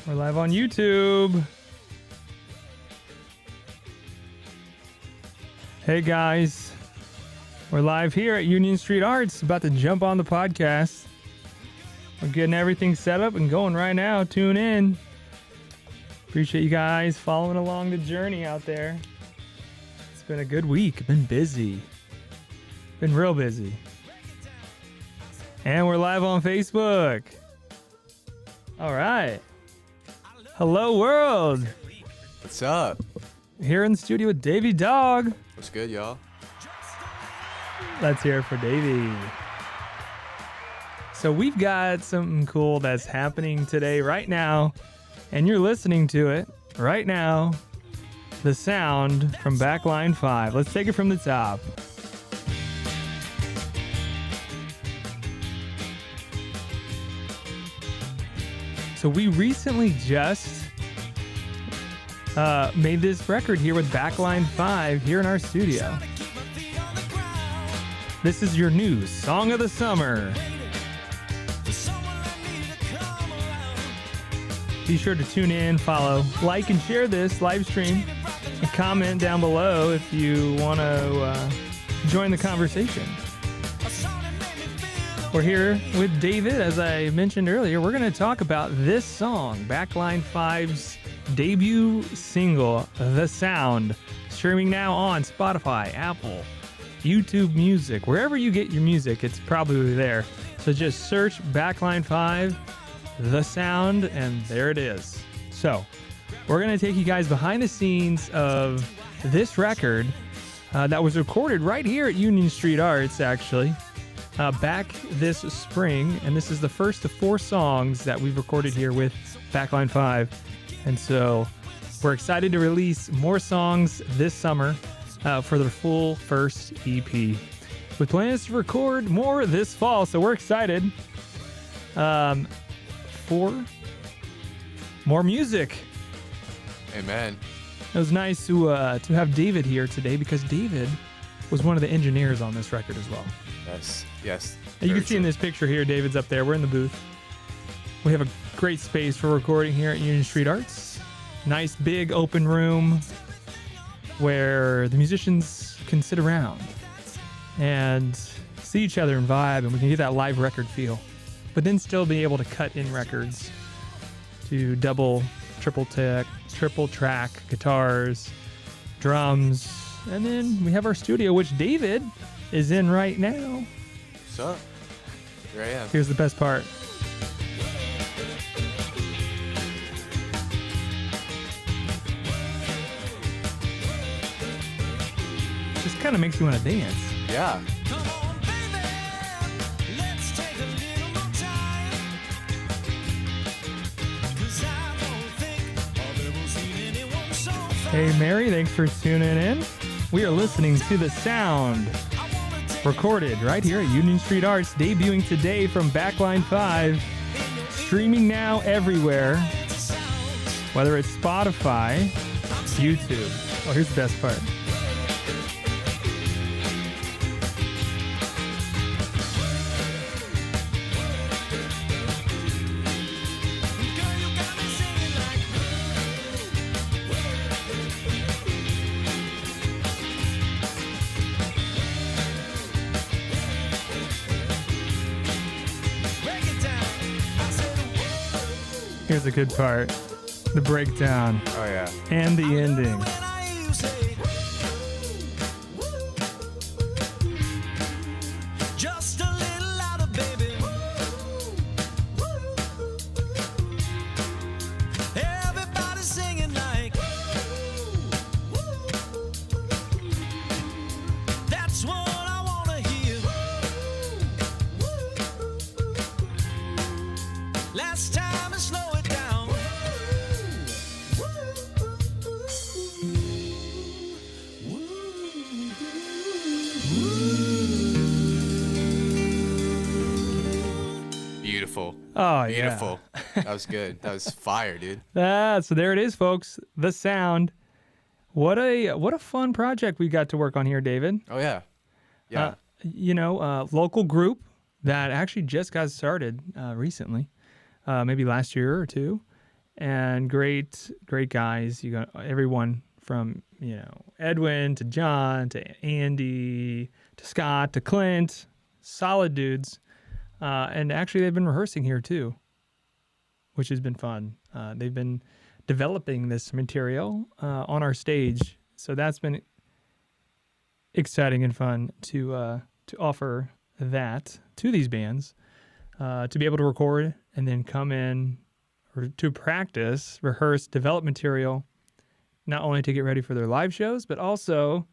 We're live on YouTube. Hey guys, we're live here at Union Street Arts, about to jump on the podcast. We're getting everything set up and going right now. Tune in. Appreciate you guys following along the journey out there. It's been a good week. Been busy. Been real busy. And we're live on Facebook. All right. Hello, world. What's up? Here in the studio with Davey Dog. What's good, y'all? Let's hear it for Davey. So we've got something cool that's happening today, right now, and you're listening to it right now. The sound from Backline 5. Let's take it from the top. So we recently just made this record here with Backline 5 here in our studio. This is your new Song of the Summer. Be sure to tune in, follow, like, and share this live stream, and comment down below if you want to join the conversation. We're here with David. As I mentioned earlier, we're going to talk about this song, Backline 5's debut single, The Sound, streaming now on Spotify, Apple, YouTube Music. Wherever you get your music, it's probably there. So just search Backline 5, The Sound, and there it is. So we're going to take you guys behind the scenes of this record that was recorded right here at Union Street Arts, actually. Back this spring, and this is the first of 4 songs that we've recorded here with Backline 5. And so we're excited to release more songs this summer for the full first EP. With plans to record more this fall, so we're excited for more music. Amen. It was nice to have David here today, because David was one of the engineers on this record as well. Yes. You can see in this picture here, David's up there. We're in the booth. We have a great space for recording here at Union Street Arts. Nice big open room where the musicians can sit around and see each other and vibe, and we can get that live record feel, but then still be able to cut in records to double, triple track guitars, drums, and then we have our studio, which David is in right now. What's up? Here I am. Here's the best part. Just kind of makes you want to dance. Yeah. Hey Mary, thanks for tuning in. We are listening to The Sound, recorded right here at Union Street Arts, debuting today from Backline 5, streaming now everywhere, whether it's Spotify, YouTube. Oh, here's the best part. Here's the good part, the breakdown. Oh, yeah. And the ending. Just a little louder, baby. Everybody singing like. That's what I wanna hear. Last time I slow it down. Beautiful. Oh, Beautiful. That was good. That was fire, dude. So there it is, folks. The Sound. What a fun project we got to work on here, David. Oh, yeah. Yeah. Local group that actually just got started recently, maybe last year or two. and great guys. You got everyone from Edwin to John to Andy to Scott to Clint, solid dudes. And actually, they've been rehearsing here too, which has been fun. They've been developing this material on our stage, so that's been exciting and fun to offer that to these bands, to be able to record and then come in or to practice, rehearse, develop material, not only to get ready for their live shows, but also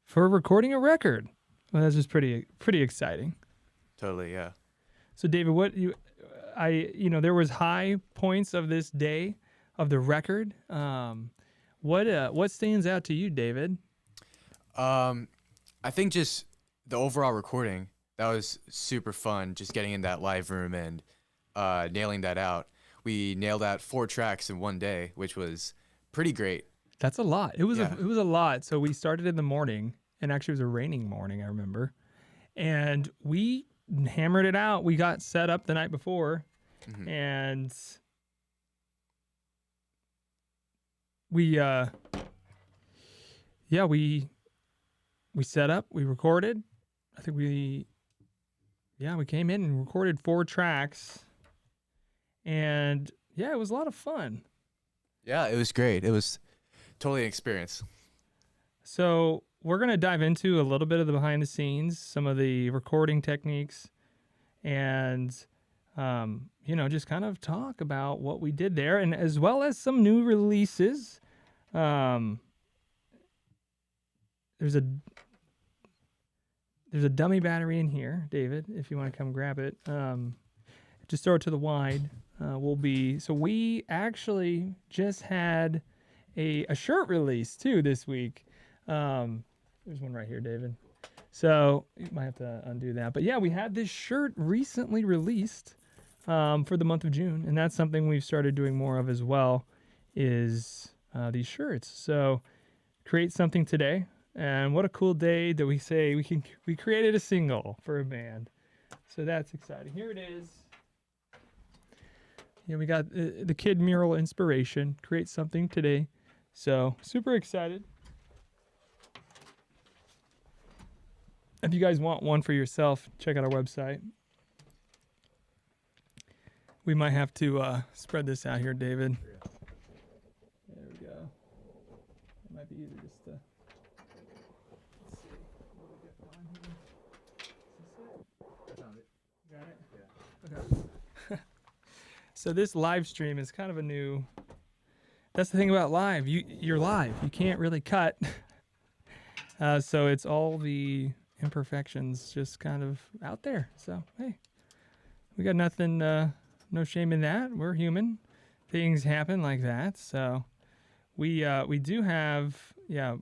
for recording a record. Well, that's just pretty exciting. Totally, yeah. So, David, there was high points of this day of the record. What stands out to you, David? I think just the overall recording, that was super fun, just getting in that live room and nailing that out. We nailed out 4 tracks in one day, which was pretty great. That's a lot. It was Yeah. it was a lot. So we started in the morning, and actually it was a raining morning, I remember. And we hammered it out. We got set up the night before, and we set up, we recorded. I think we came in and recorded 4 tracks. And yeah, it was a lot of fun. Yeah, it was great. It was totally an experience. So we're going to dive into a little bit of the behind the scenes, some of the recording techniques, and, just kind of talk about what we did there, and as well as some new releases. There's a dummy battery in here, David, if you want to come grab it. Just throw it to the wide. So we actually just had a shirt release too this week. There's one right here, David. So you might have to undo that. But yeah, we had this shirt recently released for the month of June, and that's something we've started doing more of as well, is these shirts. So create something today, and what a cool day that we say we created a single for a band. So that's exciting. Here it is. We got the kid mural inspiration. Create something today. So super excited. If you guys want one for yourself, check out our website. We might have to spread this out here, David. There we go. It might be easier just to. Let's see. What do we get behind here? Is this it? I found it. Got it? Yeah. Okay. So this live stream is kind of a new. That's the thing about live. You're live. You can't really cut. So it's all the imperfections just kind of out there. So hey, we got nothing. No shame in that. We're human. Things happen like that. So we do have a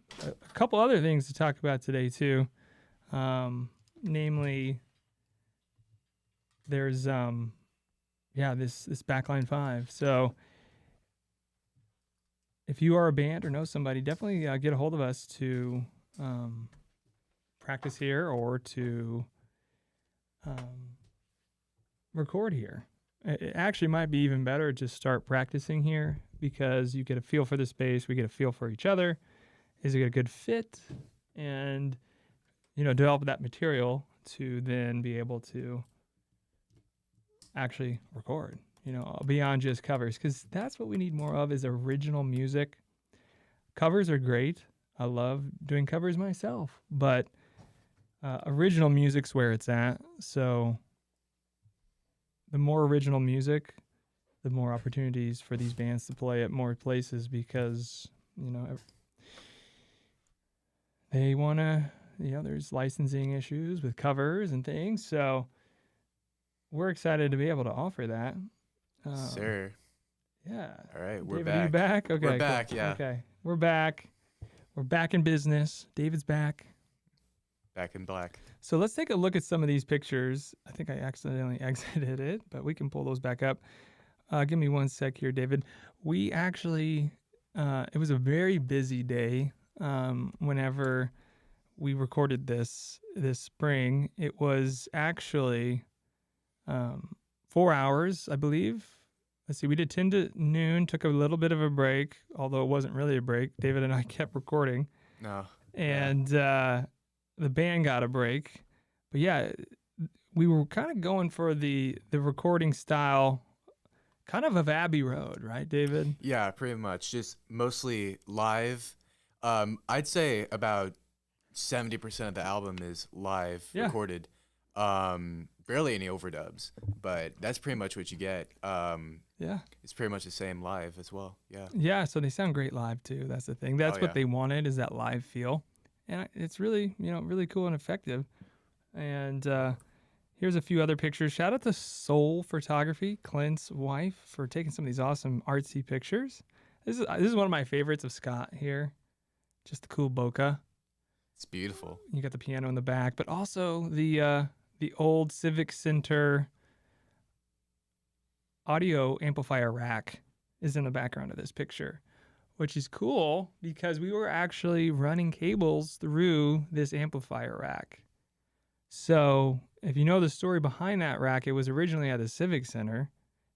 couple other things to talk about today too. Namely, there's this Backline 5. So if you are a band or know somebody, definitely get a hold of us to practice here or to record here. It actually might be even better to start practicing here, because you get a feel for the space, we get a feel for each other. Is it a good fit? And, develop that material to then be able to actually record, beyond just covers, because that's what we need more of, is original music. Covers are great. I love doing covers myself, but original music's where it's at. So the more original music, the more opportunities for these bands to play at more places, because they want to, there's licensing issues with covers and things. So we're excited to be able to offer that. Sir. Yeah. All right, we're David, back. Are you back? Okay. We're back, cool. yeah. Okay. We're back. We're back in business. David's back. Back in black. So let's take a look at some of these pictures. I think I accidentally exited it, but we can pull those back up. Give me one sec here, David. We actually, it was a very busy day whenever we recorded this spring. It was actually 4 hours, I believe, let's see, we did 10 to noon, took a little bit of a break, although it wasn't really a break. David and I kept recording, No. and the band got a break. But yeah, we were kind of going for the recording style, kind of Abbey Road, right, David? Yeah, pretty much. Just mostly live. I'd say about 70% of the album is live Yeah. recorded. Barely any overdubs, but that's pretty much what you get. Yeah. It's pretty much the same live as well. Yeah. Yeah, so they sound great live too. That's the thing. That's Oh, what yeah. they wanted, is that live feel. And it's really, really cool and effective. And here's a few other pictures. Shout out to Soul Photography, Clint's wife, for taking some of these awesome artsy pictures. This is one of my favorites of Scott here. Just the cool bokeh. It's beautiful. You got the piano in the back, but also the old Civic Center audio amplifier rack is in the background of this picture, which is cool because we were actually running cables through this amplifier rack. So if you know the story behind that rack, it was originally at the Civic Center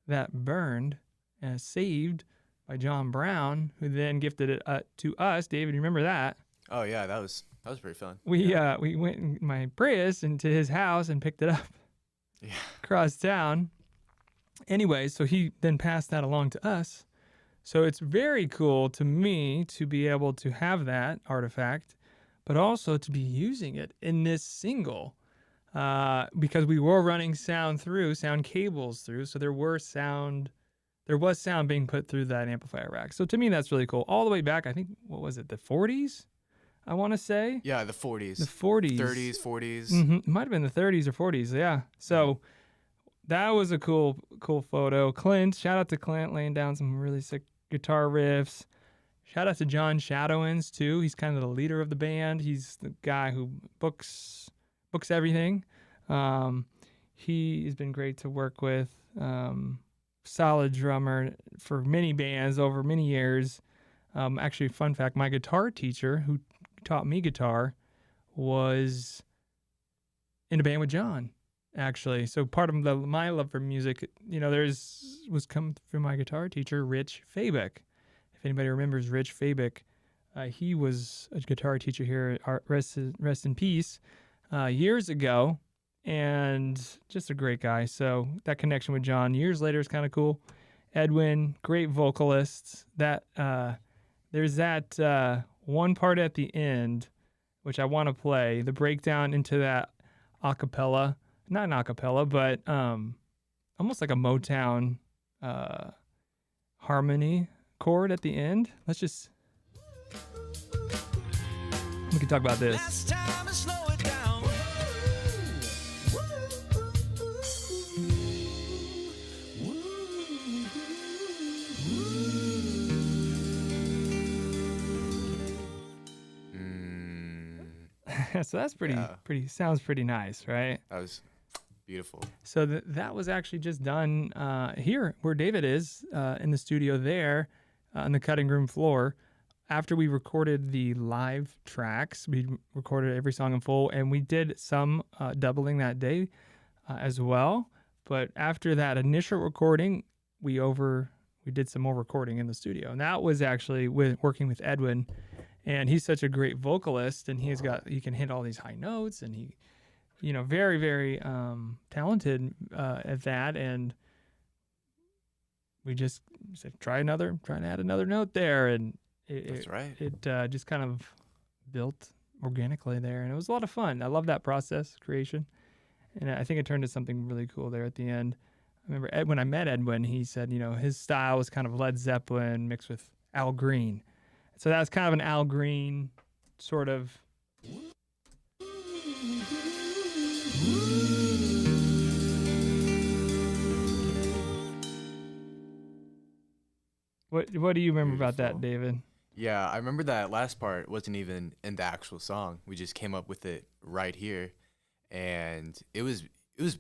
that burned and saved by John Brown, who then gifted it to us. David, you remember that? Oh yeah, that was pretty fun. We went in my Prius into his house and picked it up Yeah. across town. Anyway, so he then passed that along to us. So it's very cool to me to be able to have that artifact, but also to be using it in this single, because we were running sound cables through. So there was sound being put through that amplifier rack. So to me, that's really cool. All the way back, I think, what was it, the 40s? I want to say. Yeah, the 40s. The 40s. 30s, 40s. Mm-hmm. It might have been the 30s or 40s. Yeah. So that was a cool photo. Clint, shout out to Clint, laying down some really sick guitar riffs. Shout out to John Shadowins too. He's kind of the leader of the band. He's the guy who books everything. He has been great to work with. Solid drummer for many bands over many years. Actually, fun fact, my guitar teacher who taught me guitar was in a band with John, actually. So part of my love for music, was come from my guitar teacher, Rich Fabick. If anybody remembers Rich Fabick, he was a guitar teacher here at Rest in Peace years ago, and just a great guy. So that connection with John years later is kind of cool. Edwin, great vocalist. There's that one part at the end, which I want to play, the breakdown into that acapella, not an acapella, but almost like a Motown harmony chord at the end. We can talk about this. Last time I slow it down. So that's Yeah. sounds pretty nice, right? That was beautiful. So that was actually just done here where David is in the studio there on the cutting room floor. After we recorded the live tracks, we recorded every song in full, and we did some doubling that day as well. But after that initial recording, we did some more recording in the studio, and that was actually working with Edwin. And he's such a great vocalist, and he can hit all these high notes, and he, very, very talented at that. And we just said, trying to add another note there, and That's right. It just kind of built organically there, and it was a lot of fun. I love that process, creation, and I think it turned to something really cool there at the end. I remember when I met Edwin, he said, his style was kind of Led Zeppelin mixed with Al Green. So that's kind of an Al Green sort of. What do you remember about that, David? Yeah, I remember that last part wasn't even in the actual song. We just came up with it right here, and it was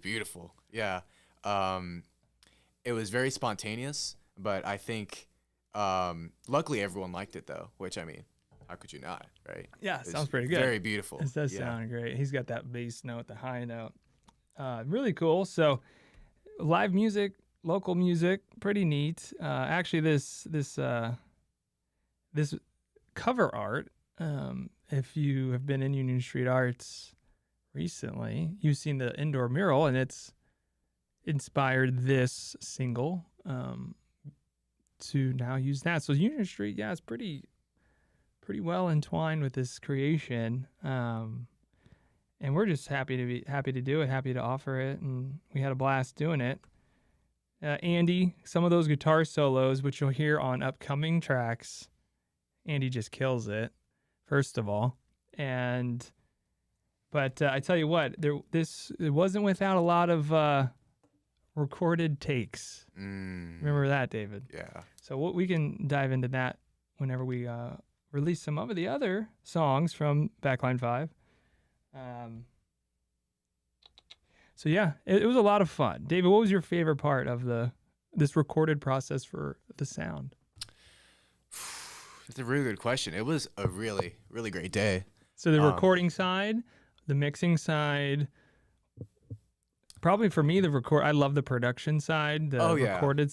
beautiful. Yeah, it was very spontaneous, but I think luckily everyone liked it though. Which, I mean, how could you not, right? Yeah, It's sounds pretty good. Very beautiful. It does Yeah. sound great. He's got that bass note, the high note. Really cool. So live music, local music, pretty neat. Actually, this cover art. If you have been in Union Street Arts recently, you've seen the indoor mural, and it's inspired this single to now use that. So Union Street, yeah, it's pretty well entwined with this creation. And we're just happy to do it, happy to offer it, and we had a blast doing it. Andy, some of those guitar solos, which you'll hear on upcoming tracks, Andy just kills it, first of all. But I tell you what, it wasn't without a lot of recorded takes. Remember that, David? Yeah. So we can dive into that whenever we release some of the other songs from Backline 5. So yeah, it was a lot of fun. David, what was your favorite part of this recorded process for the sound? That's a really good question. It was a really, really great day. So the recording side, the mixing side, probably for me, I love the production side, the recorded,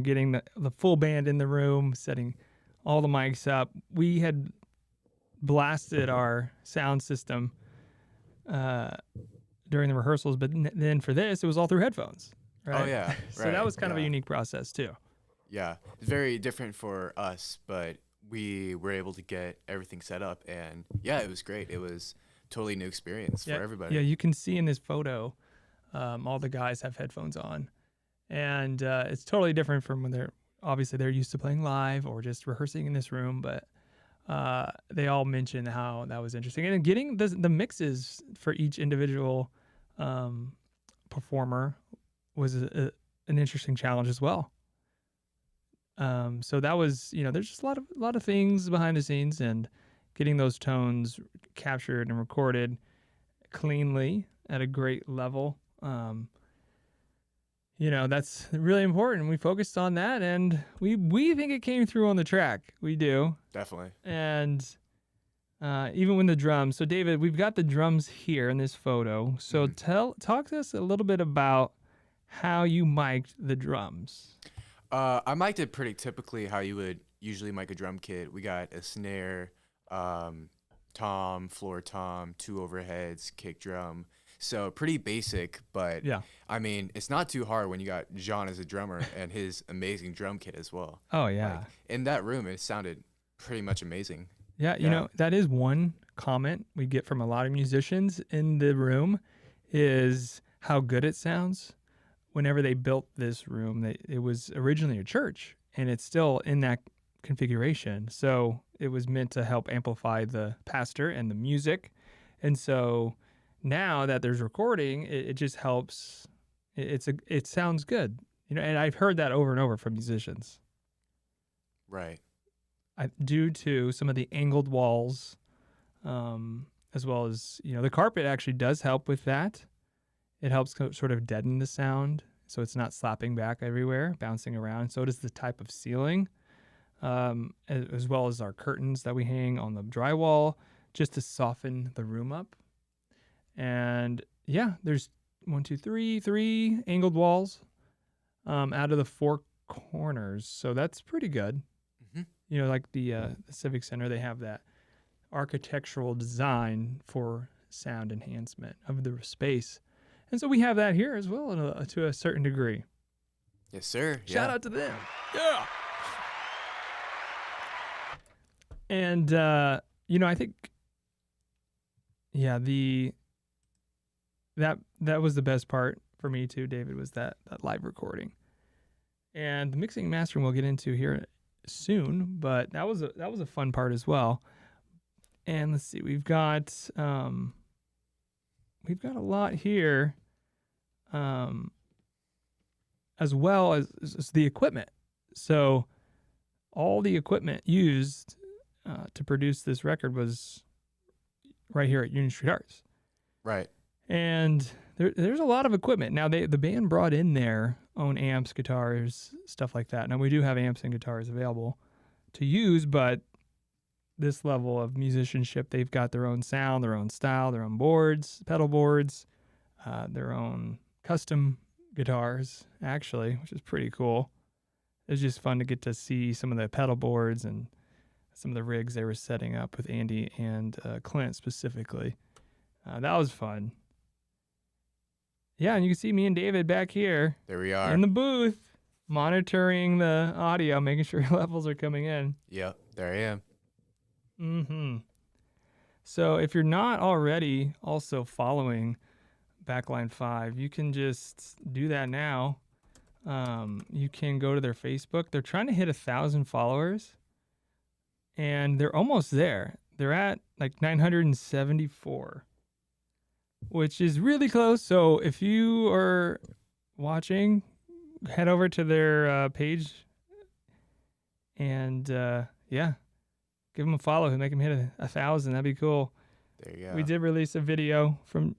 getting the full band in the room, setting all the mics up. We had blasted our sound system during the rehearsals, but then for this, it was all through headphones. Right? Oh yeah. So that was kind of a unique process too. Yeah, it's very different for us, but we were able to get everything set up, and yeah, it was great. It was totally new experience for everybody. Yeah, you can see in this photo, all the guys have headphones on, and it's totally different from when they're used to playing live or just rehearsing in this room, but they all mentioned how that was interesting. And getting the mixes for each individual performer was an interesting challenge as well. So that was, there's just a lot of things behind the scenes, and getting those tones captured and recorded cleanly at a great level. That's really important. We focused on that, and we think it came through on the track. We do. Definitely. And even with the drums. So David, we've got the drums here in this photo. So talk to us a little bit about how you mic'd the drums. I mic'd it pretty typically how you would usually mic a drum kit. We got a snare, tom, floor tom, 2 overheads, kick drum. So pretty basic, but yeah. I mean, it's not too hard when you got John as a drummer and his amazing drum kit as well. Oh yeah. Like, in that room, it sounded pretty much amazing. Yeah, that is one comment we get from a lot of musicians in the room is how good it sounds. Whenever they built this room, it was originally a church, and it's still in that configuration. So it was meant to help amplify the pastor and the music. And so now that there's recording, it just helps. It sounds good, and I've heard that over and over from musicians. Right. Due to some of the angled walls, as well as, the carpet actually does help with that. It helps sort of deaden the sound, so it's not slapping back everywhere, bouncing around. So does the type of ceiling, as well as our curtains that we hang on the drywall, just to soften the room up. And yeah, there's 3 angled walls out of the 4 corners, so that's pretty good. Mm-hmm. Like the Civic Center, they have that architectural design for sound enhancement of the space. And so we have that here as well to a certain degree. Yes, sir. Shout out to them. Yeah. And, I think, that was the best part for me too, David, was that live recording. And the mixing and mastering we'll get into here soon, but that was a fun part as well. And let's see, we've got a lot here, as well as the equipment. So all the equipment used to produce this record was right here at Union Street Arts. Right. And there's a lot of equipment. Now, the band brought in their own amps, guitars, stuff like that. Now, we do have amps and guitars available to use, but this level of musicianship, they've got their own sound, their own style, their own boards, pedal boards, their own custom guitars, actually, which is pretty cool. It was just fun to get to see some of the pedal boards and some of the rigs they were setting up with Andy and Clint specifically. That was fun. Yeah, and you can see me and David back here There we are. in the booth, monitoring the audio, making sure levels are coming in. Yep, there I am. Mm-hmm. So if you're not already also following Backline 5, you can just do that now. You can go to their Facebook. They're trying to hit 1,000 followers, and they're almost there. They're at like 974, which is really close. So if you are watching, head over to their page and yeah, give them a follow and make them hit 1,000. That'd be cool. There you go. We did release a video from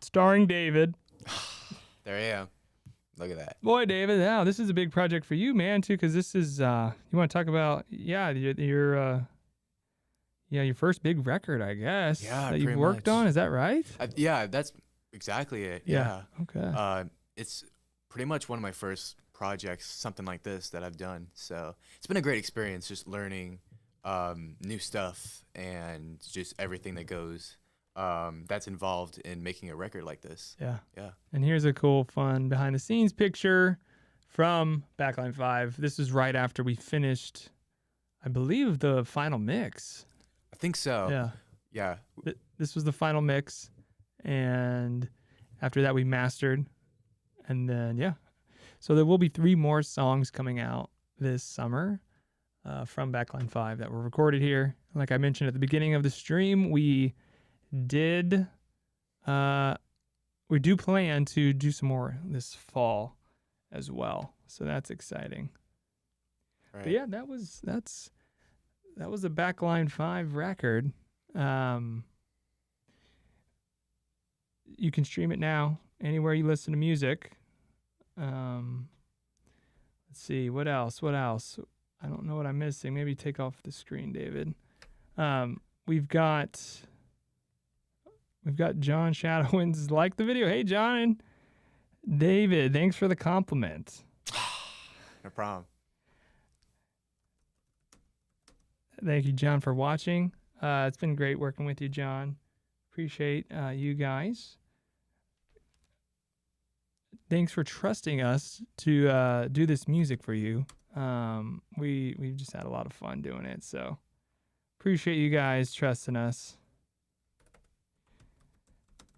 starring David. There I am. Look at that. Boy, David, wow, this is a big project for you, man, too, because this is you want to talk about your first big record, I guess, Yeah, that you've pretty worked much. on. Is that right? Yeah, that's exactly it. Yeah. Okay. It's pretty much one of my first projects, something like this that I've done. So it's been a great experience just learning new stuff and just everything that goes that's involved in making a record like this. Yeah. Yeah. And here's a cool, fun behind the scenes picture from Backline 5. This is right after we finished, I believe, the final mix. I think so. Yeah. Yeah. This was the final mix. And after that, we mastered. And then, yeah. So there will be 3 more songs coming out this summer from Backline 5 that were recorded here. Like I mentioned at the beginning of the stream, we do plan to do some more this fall as well. So that's exciting. Right. But yeah, that was a Backline 5 record. You can stream it now anywhere you listen to music. Let's see, what else? I don't know what I'm missing. Maybe take off the screen, David. We've got John Shadowinds like the video. Hey, John and David, thanks for the compliment. No problem. Thank you, John, for watching. It's been great working with you, John. Appreciate you guys. Thanks for trusting us to do this music for you. We've just had a lot of fun doing it, so appreciate you guys trusting us.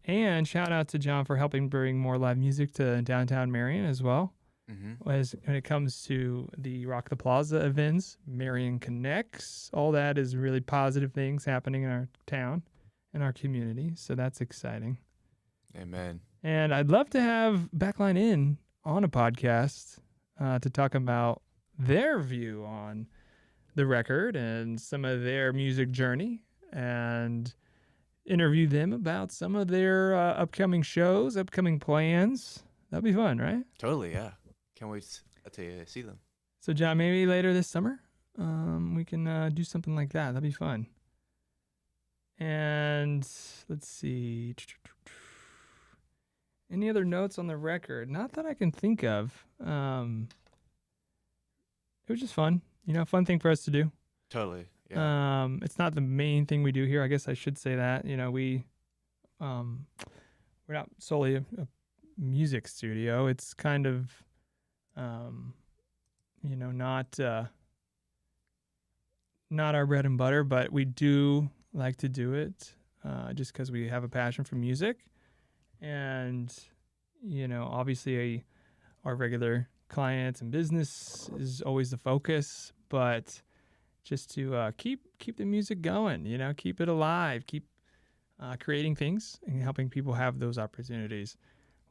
And shout out to John for helping bring more live music to downtown Marion as well. Mm-hmm. When it comes to the Rock the Plaza events, Marion Connects, all that is really positive things happening in our town and our community. So that's exciting. Amen. And I'd love to have Backline in on a podcast to talk about their view on the record and some of their music journey and interview them about some of their upcoming shows, upcoming plans. That'd be fun, right? Totally, yeah. Can't wait to see them. So, John, maybe later this summer, we can do something like that. That'd be fun. And let's see. Any other notes on the record? Not that I can think of. It was just fun. Fun thing for us to do. Totally, yeah. It's not the main thing we do here. I guess I should say that. We're not solely a music studio. It's kind of, not our bread and butter, but we do like to do it just because we have a passion for music. And, obviously our regular clients and business is always the focus, but just to keep the music going, keep it alive, keep creating things and helping people have those opportunities.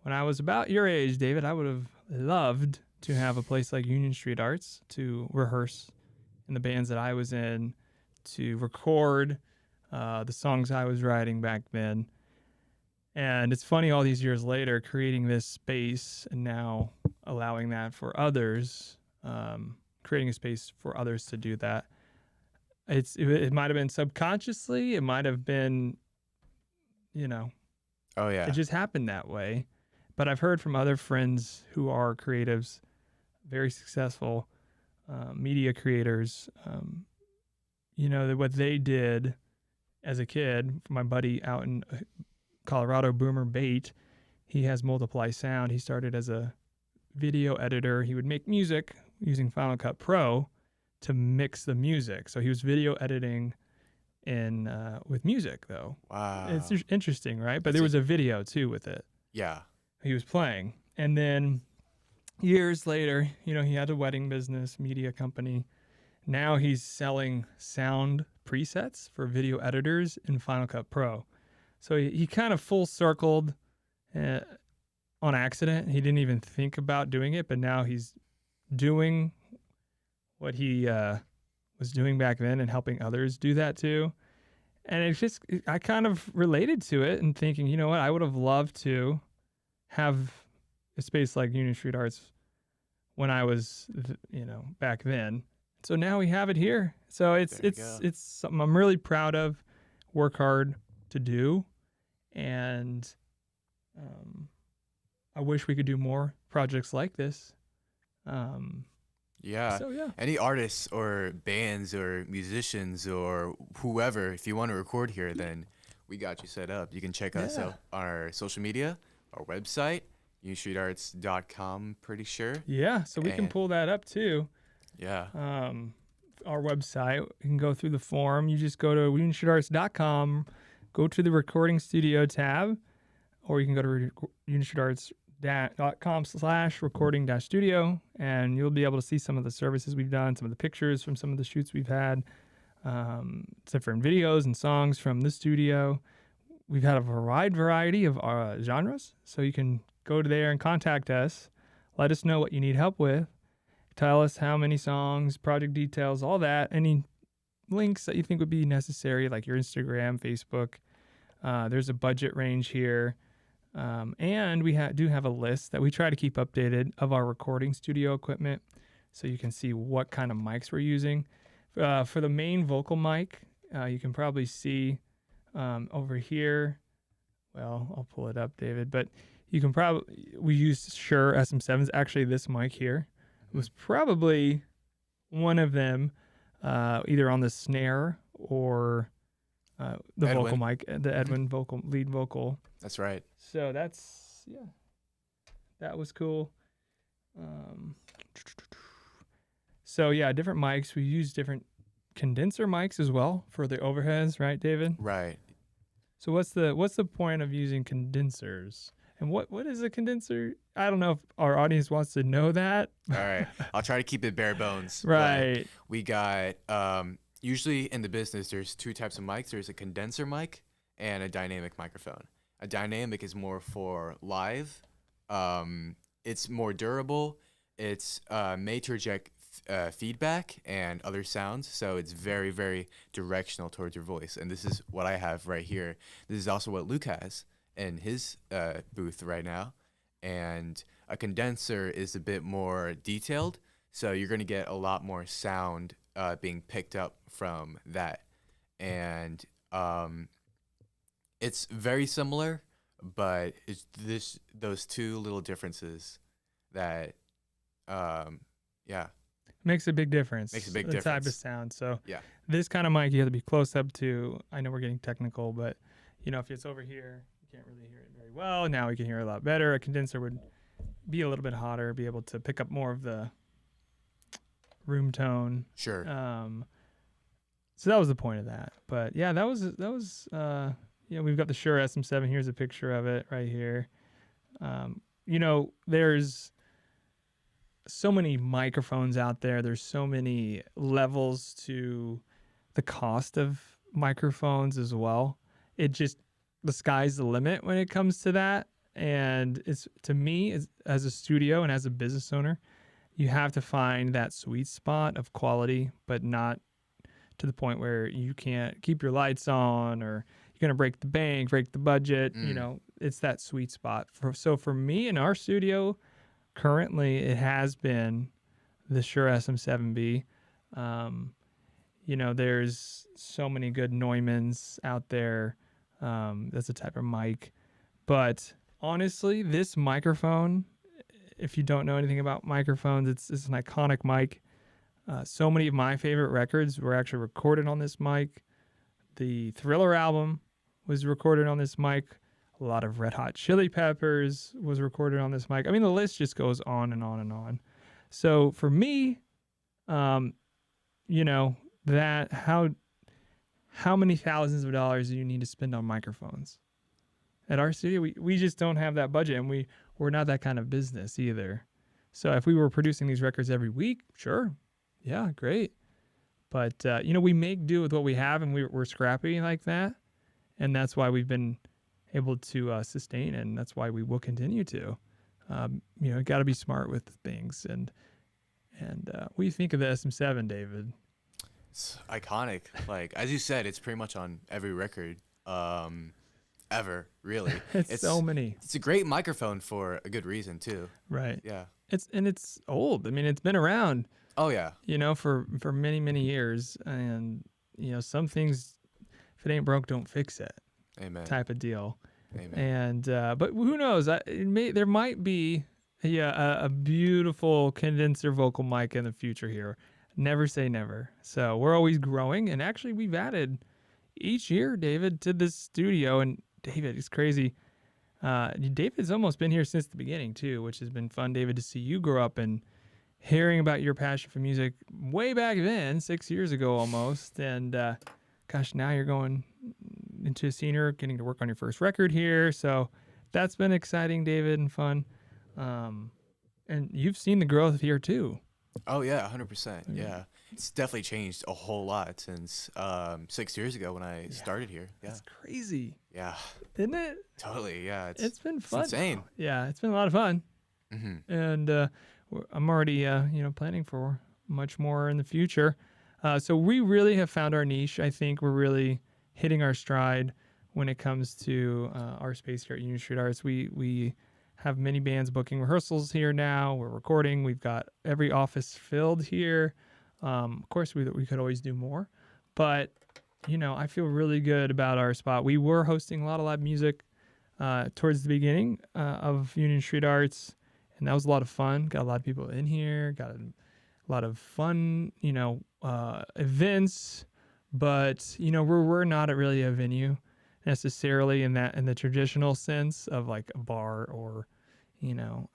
When I was about your age, David, I would have loved to have a place like Union Street Arts to rehearse in the bands that I was in, to record the songs I was writing back then. And it's funny, all these years later, creating this space and now allowing that for others, creating a space for others to do that. It might have been subconsciously, it might have been, Oh, yeah. it just happened that way. But I've heard from other friends who are creatives, very successful media creators, that what they did as a kid. My buddy out in Colorado, Boomer Bait, he has Multiply Sound. He started as a video editor. He would make music using Final Cut Pro to mix the music. So he was video editing in with music, though. Wow. It's interesting, right? But That's there was a video too with it. Yeah. He was playing, and then years later, he had a wedding business, media company. Now he's selling sound presets for video editors in Final Cut Pro. So he kind of full circled on accident. He didn't even think about doing it, but now he's doing what he was doing back then and helping others do that too. And I kind of related to it and thinking, you know what, I would have loved to have a space like Union Street Arts when I was, back then. So now we have it here. So it's something I'm really proud of, work hard to do. And I wish we could do more projects like this. Yeah. So, yeah. Any artists or bands or musicians or whoever, if you want to record here, then we got you set up. You can check us out on our social media, our website, unionstreetarts.com, pretty sure. Yeah, so we can pull that up too. Yeah. Our website, you can go through the form. You just go to unionstreetarts.com, go to the recording studio tab, or you can go to unionstreetarts.com/recording-studio, and you'll be able to see some of the services we've done, some of the pictures from some of the shoots we've had, different videos and songs from the studio. We've had a wide variety of genres, so you can go to there and contact us. Let us know what you need help with. Tell us how many songs, project details, all that. Any links that you think would be necessary, like your Instagram, Facebook. There's a budget range here. And we do have a list that we try to keep updated of our recording studio equipment, so you can see what kind of mics we're using. For the main vocal mic, you can probably see over here. Well, I'll pull it up, David. But you can we used Shure SM7s. Actually, this mic here was probably one of them, either on the snare or the Edwin. vocal mic, the Edwin lead vocal. That's right. So that was cool. So yeah, different mics. We use different condenser mics as well for the overheads, right, David? Right. So what's the point of using condensers? And what is a condenser? I don't know if our audience wants to know that. All right. I'll try to keep it bare bones. Right. We got, usually in the business, there's two types of mics. There's a condenser mic and a dynamic microphone. A dynamic is more for live. It's more durable. It's made to reject feedback and other sounds, so it's very, very directional towards your voice. And this is what I have right here. This is also what Luke has in his booth right now. And a condenser is a bit more detailed, so you're going to get a lot more sound being picked up from that. And it's very similar, but it's those two little differences that, Makes a big difference. Makes a big the difference. type of sound. So Yeah. this kind of mic you have to be close up to. I know we're getting technical, but if it's over here, you can't really hear it very well. Now we can hear it a lot better. A condenser would be a little bit hotter, be able to pick up more of the room tone. Sure. So that was the point of that. But yeah, that was we've got the Shure SM7. Here's a picture of it right here. There's so many microphones out there. There's so many levels to the cost of microphones as well. The sky's the limit when it comes to that. And it's, to me, as a studio and as a business owner, you have to find that sweet spot of quality, but not to the point where you can't keep your lights on or you're going to break the bank, break the budget. It's that sweet spot. So for me in our studio, currently it has been the Shure SM7B. There's so many good Neumanns out there. That's a type of mic. But honestly, this microphone, if you don't know anything about microphones, it's an iconic mic. So many of my favorite records were actually recorded on this mic. The Thriller album was recorded on this mic. A lot of Red Hot Chili Peppers was recorded on this mic. I mean, the list just goes on and on and on. So for me, you know, that how many thousands of dollars do you need to spend on microphones? At our studio, we just don't have that budget, and we're not that kind of business either. So if we were producing these records every week, sure, yeah, great. But you know, we make do with what we have, and we're scrappy like that, and that's why we've been able to sustain, and that's why we will continue to. You know, got to be smart with things, and what do you think of the SM7, David? It's iconic. Like as you said, it's pretty much on every record ever, really. It's so many. It's a great microphone for a good reason too. Right. Yeah. It's old. I mean, it's been around. Oh yeah. You know, for many years, and you know, some things, if it ain't broke, don't fix it. Amen. Type of deal. Amen. And but who knows? There might be a beautiful condenser vocal mic in the future here. Never say never. So we're always growing, and actually we've added each year, David, to this studio. And David, it's crazy. David's almost been here since the beginning too, which has been fun, David, to see you grow up and hearing about your passion for music way back then, 6 years ago almost. And gosh, now you're going into a senior, getting to work on your first record here. So that's been exciting, David, and fun. And you've seen the growth here too. Oh yeah, 100%. Yeah, it's definitely changed a whole lot since 6 years ago when I started here. Yeah, That's crazy, yeah, isn't it? totally. Yeah, It's been fun. It's insane. Yeah, it's been a lot of fun. Mm-hmm. And I'm already you know, planning for much more in the future. So we really have found our niche. I think we're really hitting our stride when it comes to our space here at Union Street Arts. We have many bands booking rehearsals here now. We're recording. We've got every office filled here. Of course, we could always do more, but you know, I feel really good about our spot. We were hosting a lot of live music towards the beginning of Union Street Arts, and that was a lot of fun. Got a lot of people in here. Got a lot of fun, you know, events. But you know, we're not really a venue necessarily in the traditional sense of like a bar or, you know,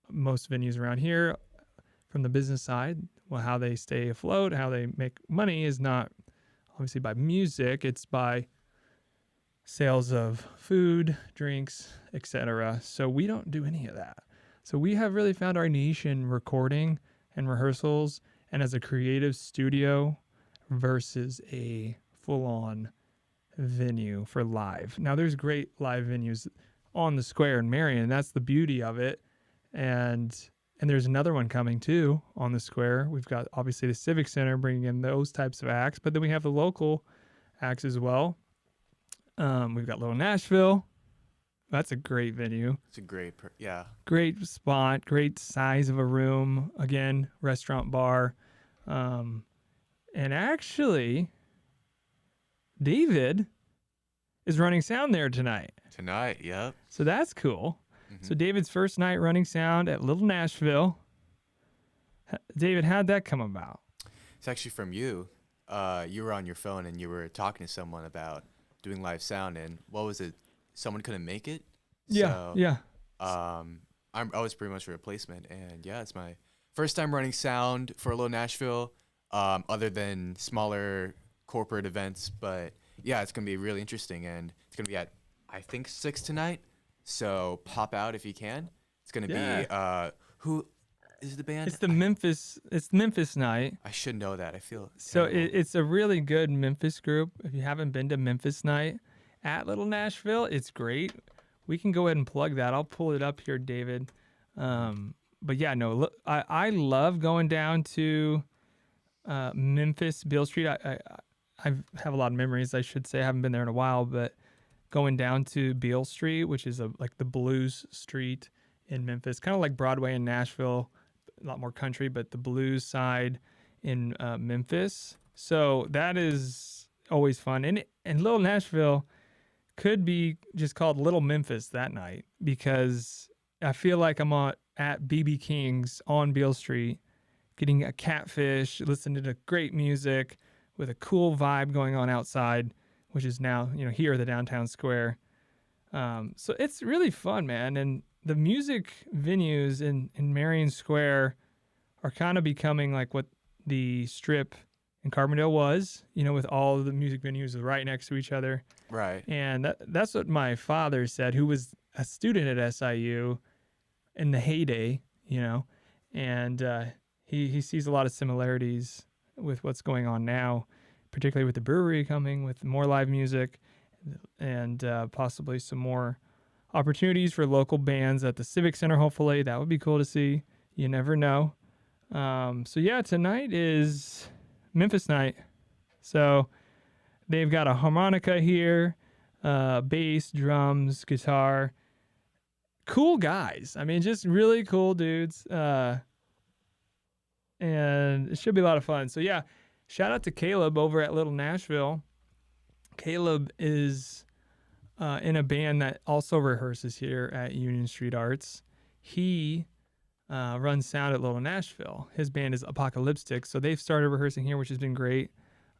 most venues around here from the business side. Well, how they stay afloat, how they make money is not obviously by music. It's by sales of food, drinks, etc. So we don't do any of that. So we have really found our niche in recording and rehearsals and as a creative studio versus a full-on venue for live. Now there's great live venues on the square in Marion. That's the beauty of it. And there's another one coming too on the square. We've got obviously the Civic Center bringing in those types of acts, but then we have the local acts as well. We've got Little Nashville. That's a great venue. It's a great, great spot, great size of a room. Again, restaurant, bar. And actually, David is running sound there tonight. Tonight, yep. So that's cool. Mm-hmm. So David's first night running sound at Little Nashville. David, how'd that come about? It's actually from you. You were on your phone and you were talking to someone about doing live sound, and what was it? Someone couldn't make it. Yeah, so, yeah. I was pretty much a replacement, and yeah, it's my first time running sound for Little Nashville, other than smaller corporate events. But yeah, it's gonna be really interesting, and it's gonna be at I think 6 tonight. So pop out if you can. It's gonna be who is the band? It's Memphis night. I should know that. I feel so terrible. it's a really good Memphis group. If you haven't been to Memphis night at Little Nashville, it's great. We can go ahead and plug that. I'll pull it up here, David. But yeah, no, look, I love going down to Memphis, Beale Street. I have a lot of memories, I should say. I haven't been there in a while, but going down to Beale Street, which is like the blues street in Memphis, kind of like Broadway in Nashville, a lot more country, but the blues side in Memphis. So that is always fun. And Little Nashville could be just called Little Memphis that night because I feel like I'm at BB King's on Beale Street getting a catfish, listening to great music with a cool vibe going on outside, which is now, here at the downtown square. So it's really fun, man. And the music venues in Marion Square are kind of becoming like what the Strip in Carbondale was, with all of the music venues right next to each other. Right. And that's what my father said, who was a student at SIU in the heyday, and he sees a lot of similarities with what's going on now, particularly with the brewery coming with more live music and possibly some more opportunities for local bands at the Civic Center. Hopefully that would be cool to see. You never know. So yeah, tonight is Memphis night. So they've got a harmonica here, bass, drums, guitar. Cool guys. I mean, just really cool dudes. And it should be a lot of fun. So yeah, shout out to Caleb over at Little Nashville. Caleb is in a band that also rehearses here at Union Street Arts. He runs sound at Little Nashville. His band is Apocalyptic, so they've started rehearsing here, which has been great.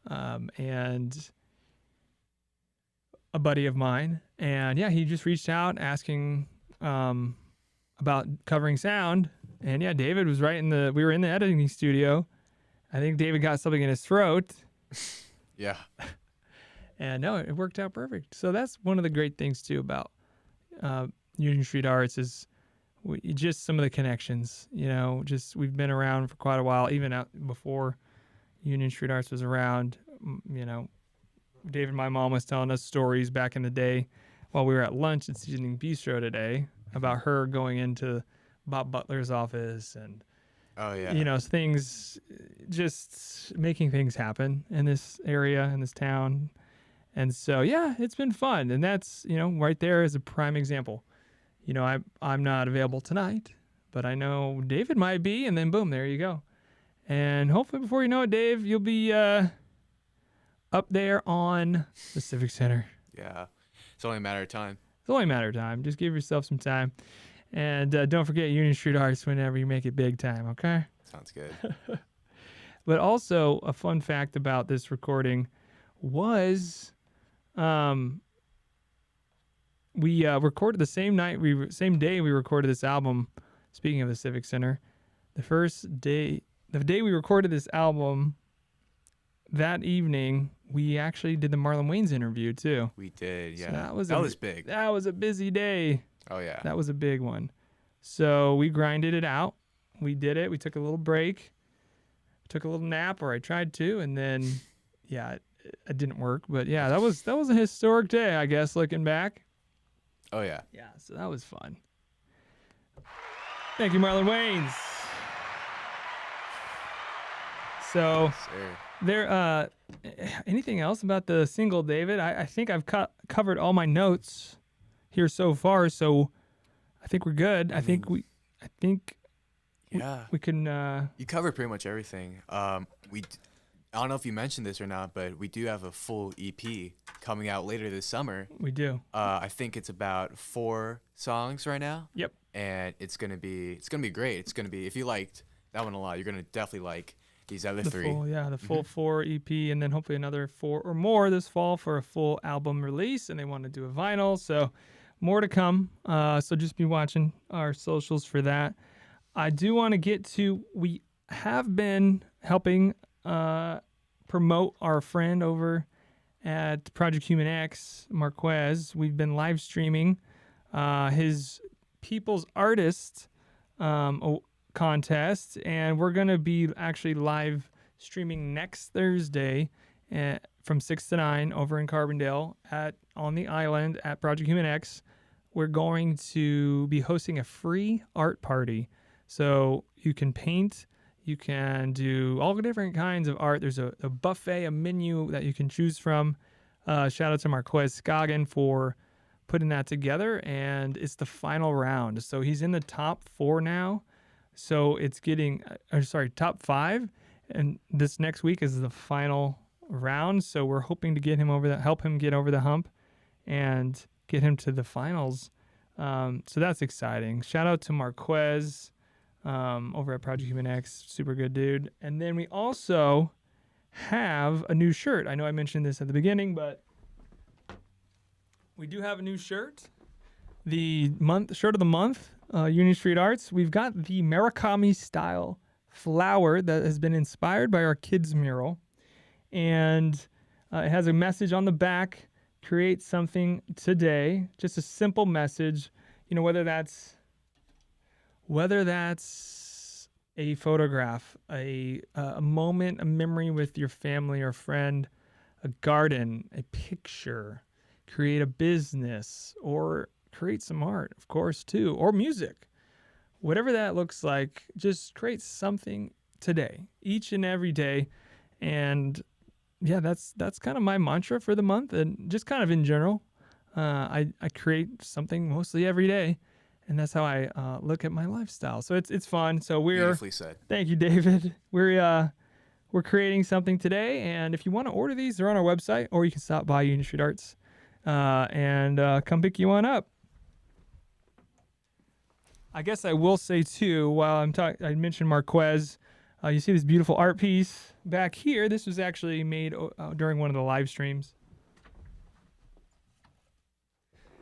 And a buddy of mine, and yeah, he just reached out asking about covering sound. And yeah, David was we were in the editing studio. I think David got something in his throat. Yeah. And no, it worked out perfect. So that's one of the great things too about Union Street Arts is just some of the connections. Just we've been around for quite a while, even out before Union Street Arts was around. David, my mom was telling us stories back in the day while we were at lunch at Seasoning Bistro today about her going into Bob Butler's office and things, just making things happen in this area, in this town. And so, yeah, it's been fun. And that's, right there is a prime example. I'm not available tonight, but I know David might be, and then boom, there you go. And hopefully before you know it, Dave, you'll be up there on the Civic Center. Yeah. It's only a matter of time. It's only a matter of time. Just give yourself some time. And don't forget Union Street Arts whenever you make it big time, okay? Sounds good. But also, a fun fact about this recording was we recorded the same day we recorded this album. Speaking of the Civic Center, the day we recorded this album, that evening, we actually did the Marlon Wayans interview too. We did, yeah. So that was big. That was a busy day. Oh, yeah. That was a big one. So we grinded it out. We did it. We took a little break. Took a little nap, or I tried to, and then, yeah, it didn't work. But yeah, that was a historic day, I guess, looking back. Oh, yeah. Yeah, so that was fun. Thank you, Marlon Wayans. So, Yes, sir. there. Anything else about the single, David? I think I've covered all my notes here so far, so I think we're good. I think Yeah. we can. You covered pretty much everything. I don't know if you mentioned this or not, but we do have a full EP coming out later this summer. We do. I think it's about 4 songs right now. Yep. And it's gonna be great. It's gonna be, if you liked that one a lot, you're gonna definitely like these other 3. The full 4 EP, and then hopefully another 4 or more this fall for a full album release. And they want to do a vinyl, so more to come. So just be watching our socials for that. I do want to get to, we have been helping promote our friend over at Project Human X, Marquez. We've been live streaming his People's Artist contest, and we're going to be actually live streaming next Thursday from 6 to 9 over in Carbondale on the island at Project Human X. We're going to be hosting a free art party. So you can paint, you can do all the different kinds of art. There's a buffet, a menu that you can choose from. Shout out to Marquez Scoggin for putting that together, and it's the final round. So he's in the top 4 now. So it's top 5, and this next week is the final round. So we're hoping to get him help him get over the hump, and get him to the finals. So that's exciting. Shout out to Marquez over at Project Human X. Super good dude. And then we also have a new shirt. I know I mentioned this at the beginning, but we do have a new shirt. The shirt of the month, Union Street Arts. We've got the Murakami style flower that has been inspired by our kids mural, and it has a message on the back. Create something today. Just a simple message. Whether that's a photograph, a moment, a memory with your family or friend, a garden, a picture, create a business, or create some art, of course, too, or music. Whatever that looks like, just create something today, each and every day. And yeah, that's kind of my mantra for the month, and just kind of in general. I create something mostly every day, and that's how I look at my lifestyle. So it's fun. So Beautifully said. Thank you, David. We're creating something today, and if you want to order these, they're on our website, or you can stop by Union Street Arts and come pick you one up. I guess I will say too, while I'm talking, I mentioned Marquez. You see this beautiful art piece back here. This was actually made during one of the live streams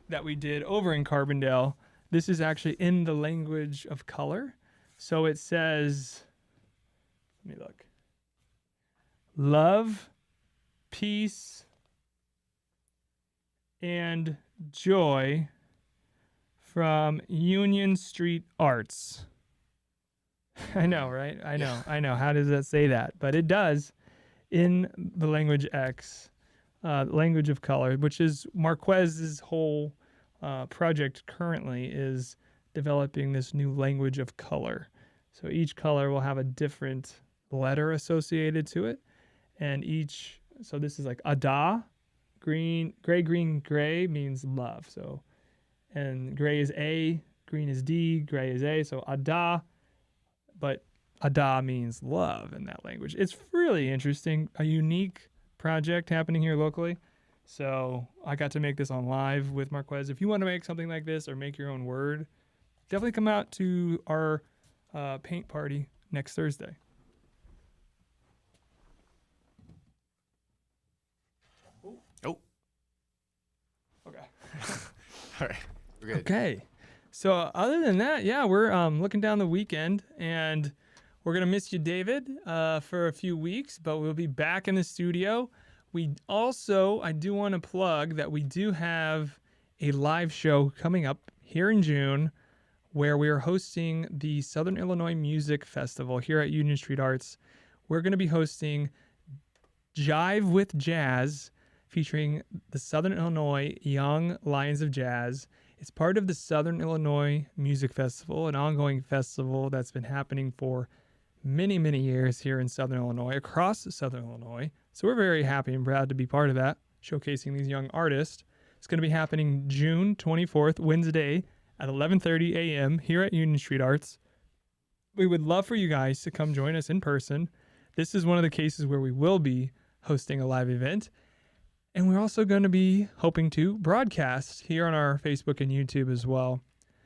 that we did over in Carbondale. This is actually in the language of color. So it says, let me look. Love, peace, and joy from Union Street Arts. I know, right? I know. How does that say that? But it does in the language X, language of color, which is Marquez's whole project currently is developing this new language of color. So each color will have a different letter associated to it. And so this is like Ada, green, gray means love. So, and gray is A, green is D, gray is A. So Ada, but Ada means love in that language. It's really interesting, a unique project happening here locally. So I got to make this on live with Marquez. If you want to make something like this or make your own word, definitely come out to our paint party next Thursday. Oh. Okay. All right. We're good. Okay. So other than that, yeah, we're looking down the weekend, and we're going to miss you, David, for a few weeks, but we'll be back in the studio. I do want to plug that we do have a live show coming up here in June where we are hosting the Southern Illinois Music Festival here at Union Street Arts. We're going to be hosting Jive with Jazz featuring the Southern Illinois Young Lions of Jazz. It's part of the Southern Illinois Music Festival, an ongoing festival that's been happening for many, many years here in Southern Illinois, across Southern Illinois. So we're very happy and proud to be part of that, showcasing these young artists. It's going to be happening June 24th, Wednesday at 11:30 a.m. here at Union Street Arts. We would love for you guys to come join us in person. This is one of the cases where we will be hosting a live event. And we're also going to be hoping to broadcast here on our Facebook and YouTube as well.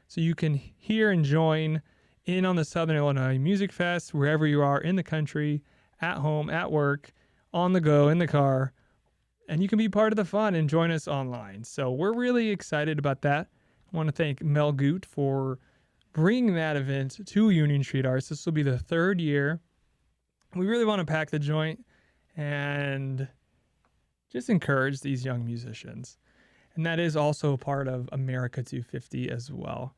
So you can hear and join in on the Southern Illinois Music Fest wherever you are in the country, at home, at work, on the go, in the car. And you can be part of the fun and join us online. So we're really excited about that. I want to thank Mel Goot for bringing that event to Union Street Arts. This will be the third year. We really want to pack the joint and just encourage these young musicians. And that is also part of America 250 as well.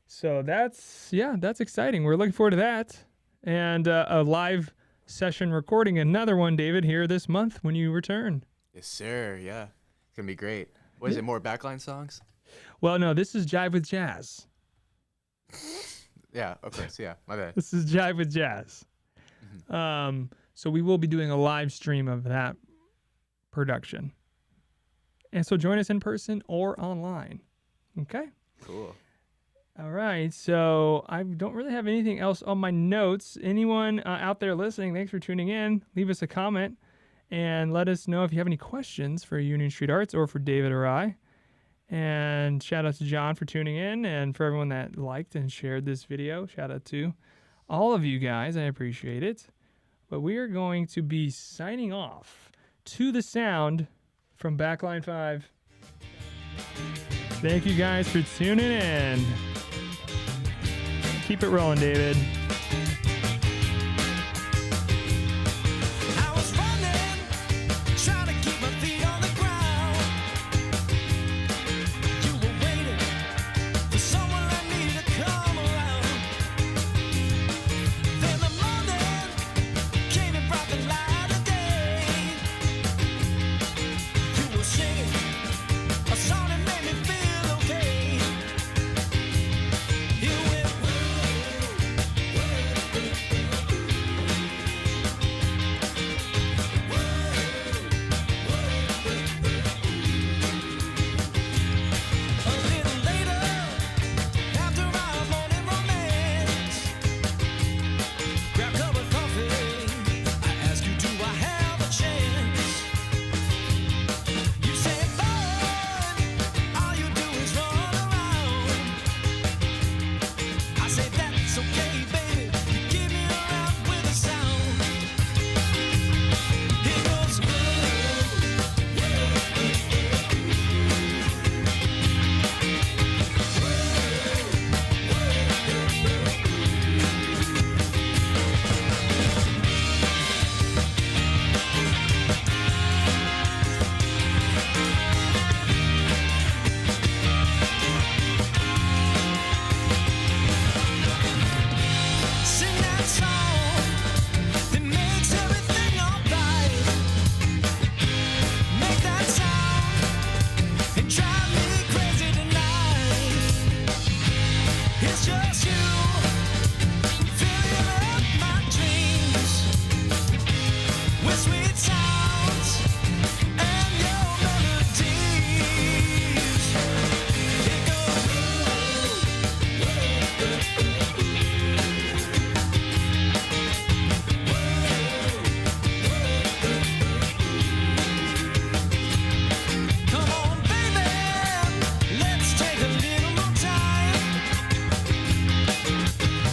So that's exciting. We're looking forward to that. And a live session recording, another one, David, here this month when you return. Yes, sir. Yeah. It's going to be great. What is it, more Backline songs? Well, no, this is Jive with Jazz. Yeah, okay. So, yeah, my bad. This is Jive with Jazz. Mm-hmm. So we will be doing a live stream of that production. And so join us in person or online. Okay? Cool. All right. So I don't really have anything else on my notes. Anyone out there listening, thanks for tuning in. Leave us a comment and let us know if you have any questions for Union Street Arts or for David or I. And shout out to John for tuning in, and for everyone that liked and shared this video. Shout out to all of you guys. I appreciate it. But we are going to be signing off to the sound from Backline 5. Thank you guys for tuning in. Keep it rolling, David. I was running, trying to keep my feet on the ground. You were waiting for someone like me to come around. Then the morning came and brought the light of day. You were singing a song that made me feel okay. You went, a little later, after our morning romance, grab a cup of coffee. I ask you, do I have a chance? You say, boy, all you do is run around. I say, that's okay, baby. You keep me around with a sound. It goes, sing that song that makes everything alright. Make that sound and drive me crazy tonight. It's just you filling up my dreams with sweet sounds and your melodies. It goes. Come on, baby, let's take a little more time.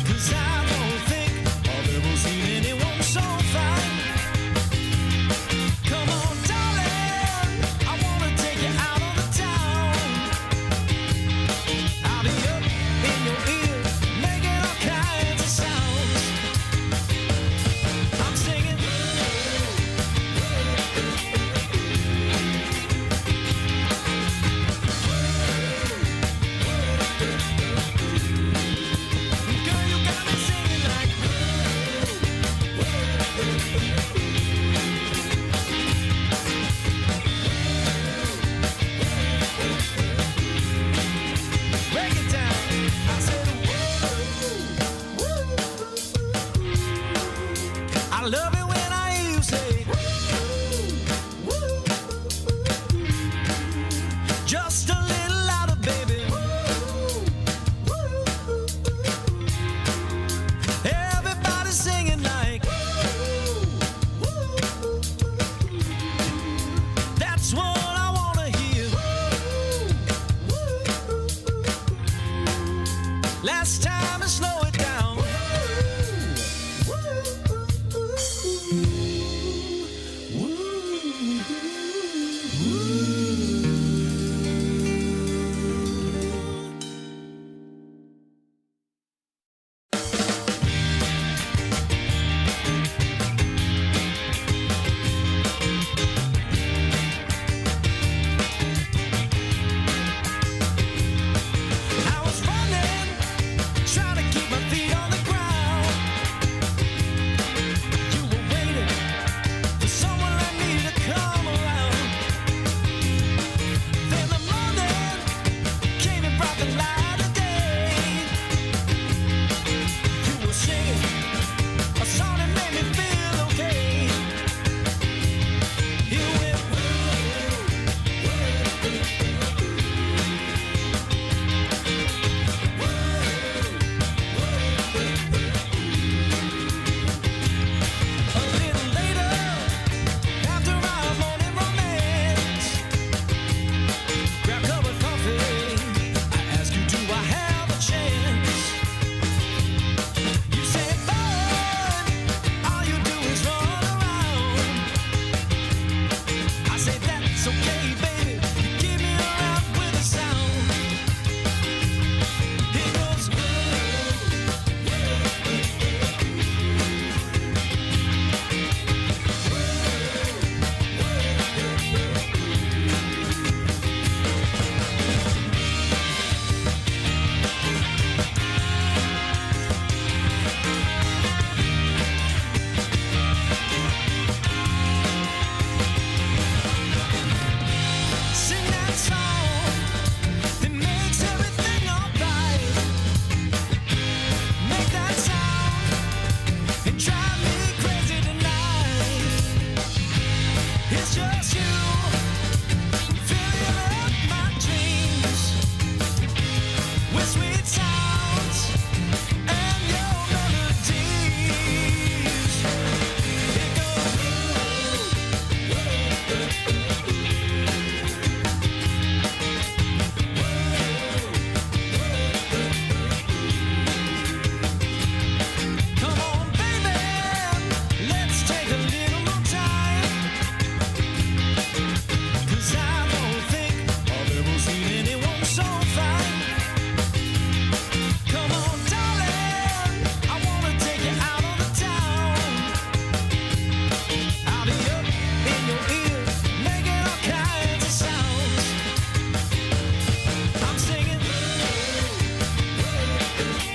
'Cause I don't think I've ever seen anyone so fine. Come on, darling, I wanna take you out on the town. I'll be up in your ear, making all kinds of sounds. I'm singing. Girl, you got me singing like. Break it down. I said, I love it when I hear you say, just a little louder, baby. Everybody singing like. That's what I wanna hear. Last time and slow it down. I was running, trying to keep my Thank